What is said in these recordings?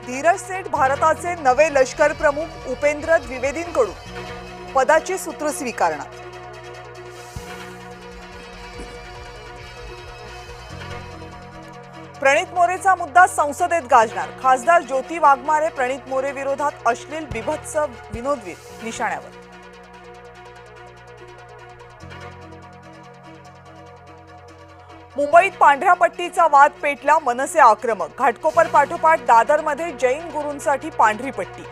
धीरज सेठ भारताचे नवे लष्कर प्रमुख उपेंद्र द्विवेदींकडून पदाची सूत्र स्वीकारणार। प्रणित मोरेचा मुद्दा संसदेत गाजणार। खासदार ज्योती वाघमारे प्रणित मोरे विरोधात अश्लील बिभत्स विनोदवीर निशाण्यावर। मुंबईत पांढऱ्या पट्टीचा वाद पेटला, मनसे आक्रमक। घाटकोपर पाठोपाठ दादरमध्ये जैन गुरूंसाठी पांढरी पट्टी।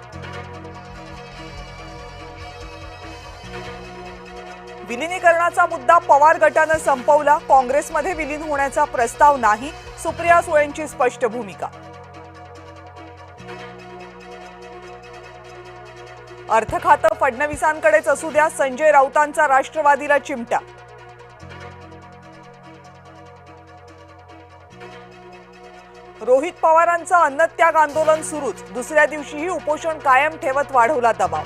विलीनीकरणाचा मुद्दा पवार गटानं संपवला, काँग्रेसमध्ये विलीन होण्याचा प्रस्ताव नाही, सुप्रिया सुळेंची स्पष्ट भूमिका। अर्थ खातं फडणवीसांकडेच असू द्या, संजय राऊतांचा राष्ट्रवादीला चिमटा। रोहित पवारांचं अन्नत्याग आंदोलन सुरूच, दुसऱ्या दिवशीही उपोषण कायम ठेवत वाढवला दबाव।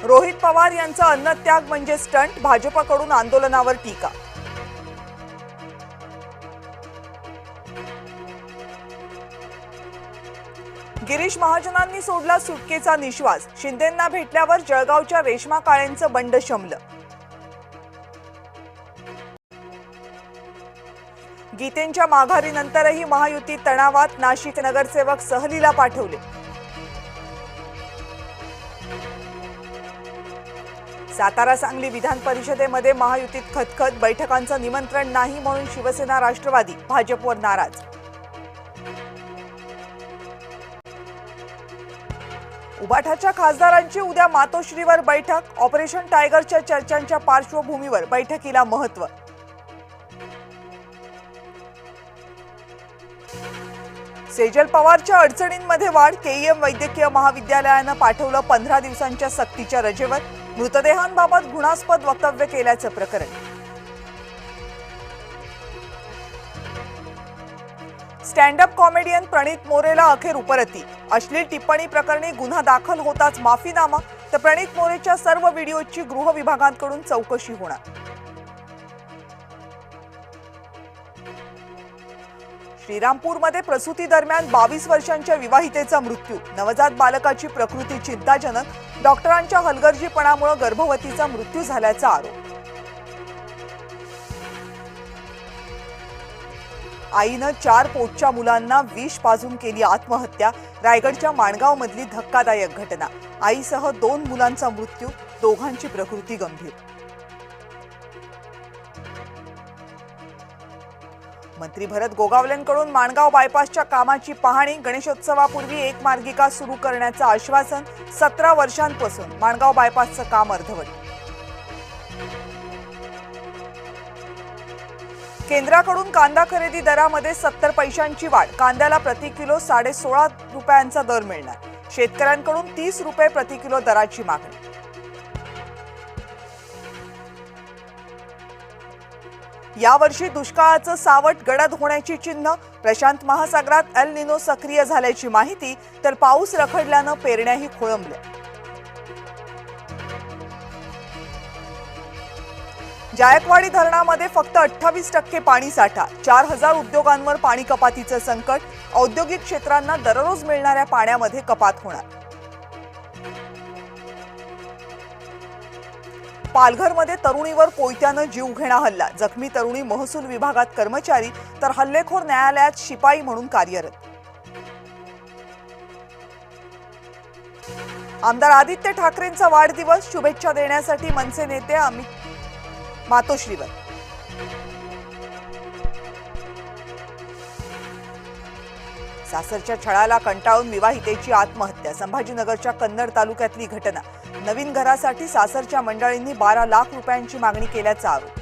रोहित पवार यांचा अन्नत्याग म्हणजे स्टंट, भाजपकडून आंदोलनावर टीका। गिरीश महाजनांनी सोडला सुटकेचा निश्वास, शिंदेंना भेटल्यावर जळगावच्या रेश्मा काळेंचं बंड शमलं। गीतेंच्या माघारीनंतरही महायुती तणावात, नाशिक नगरसेवक सहलीला पाठवले। सातारा सांगली विधान परिषदेमध्ये महायुतीत खतखत, बैठकांचं निमंत्रण नाही म्हणून शिवसेना राष्ट्रवादी भाजपवर नाराज। उबाठाच्या खासदारांची उद्या मातोश्रीवर बैठक, ऑपरेशन टायगरच्या चर्चांच्या पार्श्वभूमीवर बैठकीला महत्त्व। सेजल पवारच्या अडचणींमध्ये वाढ, केईएम वैद्यकीय महाविद्यालयानं पाठवलं 15 दिवसांच्या सक्तीच्या रजेवर। मृतदेहांबाबत घृणास्पद वक्तव्य केल्याचं प्रकरण। स्टँड अप कॉमेडियन प्रणित मोरेला अखेर उपरती, अश्लील टिप्पणी प्रकरणी गुन्हा दाखल होताच माफीनामा, तर प्रणित मोरेच्या सर्व व्हिडिओची गृह विभागाकडून चौकशी होणार। श्रीरामपूरमध्ये प्रसूती दरम्यान 22 वर्षांच्या विवाहितेचा मृत्यू, नवजात बालकाची प्रकृती चिंताजनक, डॉक्टरांच्या हलगर्जीपणामुळे गर्भवतीचा मृत्यू झाल्याचा आरोप। आईनं 4 पोटच्या मुलांना विष पाजून केली आत्महत्या, रायगडच्या माणगावमधली धक्कादायक घटना। आईसह 2 मुलांचा मृत्यू, दोघांची प्रकृती गंभीर। मंत्री भरत गोगावलेंकडून माणगाव बायपासच्या कामाची पाहणी, गणेशोत्सवापूर्वी एक मार्गिका सुरू करण्याचं आश्वासन। 17 वर्षांपासून माणगाव बायपासचं काम अर्धवट। केंद्राकडून कांदा खरेदी दरामध्ये 70 पैशांची वाढ, कांद्याला प्रति किलो 16.5 रुपयांचा दर मिळणार। शेतकऱ्यांकडून 30 रुपये प्रति किलो दराची मागणी। यावर्षी दुष्काळाचं सावट गडद होण्याची चिन्ह, प्रशांत महासागरात एल निनो सक्रिय झाल्याची माहिती, तर पाऊस रखडल्यानं पेरण्याही खोळंबल्या। जायकवाडी धरणामध्ये फक्त 28% पाणी साठा, 4000 उद्योगांवर पाणी कपातीचं संकट, औद्योगिक क्षेत्रांना दररोज मिळणाऱ्या पाण्यामध्ये कपात होणार। पालघरमध्ये तरुणीवर कोयत्यानं जीवघेणा हल्ला, जखमी तरुणी महसूल विभागात कर्मचारी, तर हल्लेखोर न्यायालयात शिपाई म्हणून कार्यरत। आमदार आदित्य ठाकरेंचा वाढदिवस, शुभेच्छा देण्यासाठी मनसे नेते अमित मातोश्रीवर। सासरच्या छळाला कंटाळून विवाहितेची आत्महत्या, संभाजीनगरच्या कन्नड तालुक्यातली घटना। नवीन घरासाठी सासरच्या मंडळींनी 12 लाख रुपयांची मागणी केल्याचा आरोप।